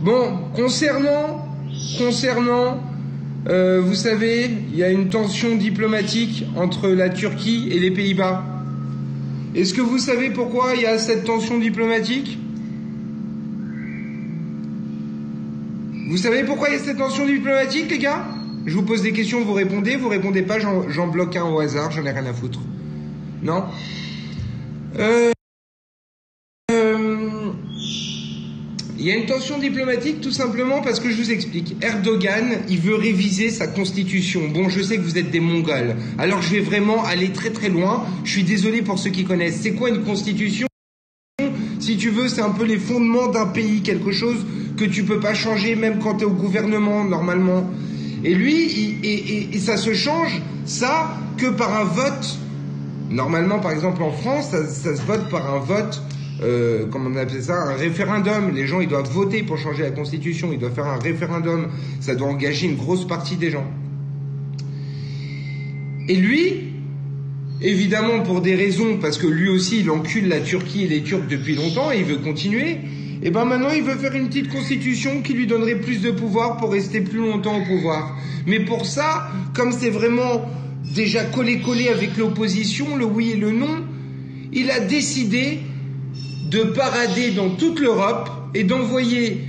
Bon, concernant, vous savez, il y a une tension diplomatique entre la Turquie et les Pays-Bas. Est-ce que vous savez pourquoi il y a cette tension diplomatique? Vous savez pourquoi il y a cette tension diplomatique, les gars? Je vous pose des questions, vous répondez pas, j'en bloque un au hasard, j'en ai rien à foutre. Non? Il y a une tension diplomatique tout simplement parce que je vous explique. Erdogan, il veut réviser sa constitution. Bon, je sais que vous êtes des Mongols. Alors je vais vraiment aller très très loin. Je suis désolé pour ceux qui connaissent. C'est quoi une constitution? Si tu veux, c'est un peu les fondements d'un pays. Quelque chose que tu peux pas changer même quand tu es au gouvernement, normalement. Et lui, et ça se change, ça, que par un vote. Normalement, par exemple, en France, ça se vote par un vote... comment on appelle ça, un référendum. Les gens, ils doivent voter pour changer la constitution, ils doivent faire un référendum, ça doit engager une grosse partie des gens. Et lui, évidemment pour des raisons, parce que lui aussi il encule la Turquie et les Turcs depuis longtemps et il veut continuer, et ben maintenant il veut faire une petite constitution qui lui donnerait plus de pouvoir pour rester plus longtemps au pouvoir. Mais pour ça, comme c'est vraiment déjà collé avec l'opposition, le oui et le non, il a décidé de parader dans toute l'Europe et d'envoyer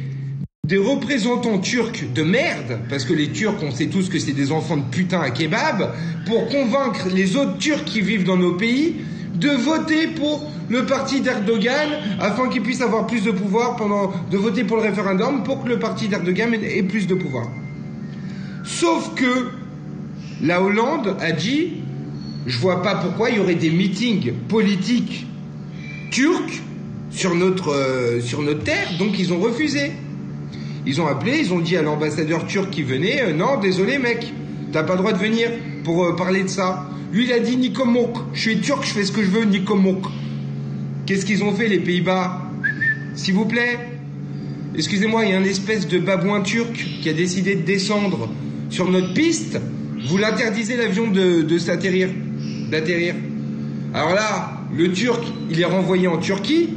des représentants turcs de merde, parce que les Turcs, on sait tous que c'est des enfants de putain à kebab, pour convaincre les autres Turcs qui vivent dans nos pays de voter pour le parti d'Erdogan afin qu'ils puissent avoir plus de pouvoir de voter pour le référendum pour que le parti d'Erdogan ait plus de pouvoir. Sauf que la Hollande a dit, je vois pas pourquoi il y aurait des meetings politiques turcs sur notre terre, donc ils ont refusé. Ils ont appelé, ils ont dit à l'ambassadeur turc qui venait, non, désolé mec, t'as pas le droit de venir pour parler de ça. Lui il a dit Nikomok, je suis turc, je fais ce que je veux, Nikomok. Qu'est-ce qu'ils ont fait les Pays-Bas? S'il vous plaît, excusez-moi, il y a une espèce de babouin turc qui a décidé de descendre sur notre piste, vous l'interdisez l'avion d'atterrir. Alors là, le turc, il est renvoyé en Turquie.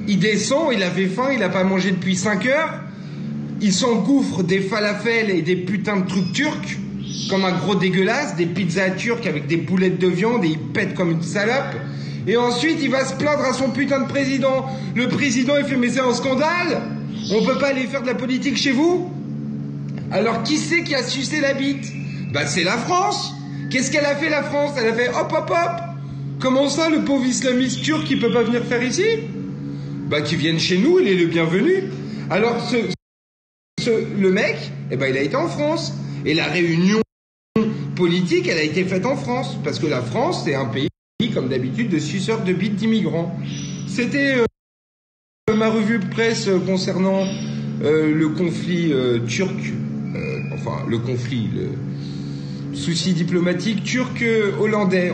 Il descend, il avait faim, il n'a pas mangé depuis 5 heures. Il s'engouffre des falafels et des putains de trucs turcs, comme un gros dégueulasse, des pizzas turques avec des boulettes de viande et il pète comme une salope. Et ensuite, il va se plaindre à son putain de président. Le président, il fait, mais c'est un scandale. On peut pas aller faire de la politique chez vous? Alors, qui c'est qui a sucé la bite? Bah, c'est la France. Qu'est-ce qu'elle a fait, la France? Elle a fait, hop, hop, hop. Comment ça, le pauvre islamiste turc, il peut pas venir faire ici? Bah, qu'il vienne chez nous, il est le bienvenu. Alors, le mec, eh ben, il a été en France. Et la réunion politique, elle a été faite en France. Parce que la France, c'est un pays, comme d'habitude, de suceurs de bites d'immigrants. C'était ma revue de presse concernant le conflit turc. Le souci diplomatique turc-hollandais.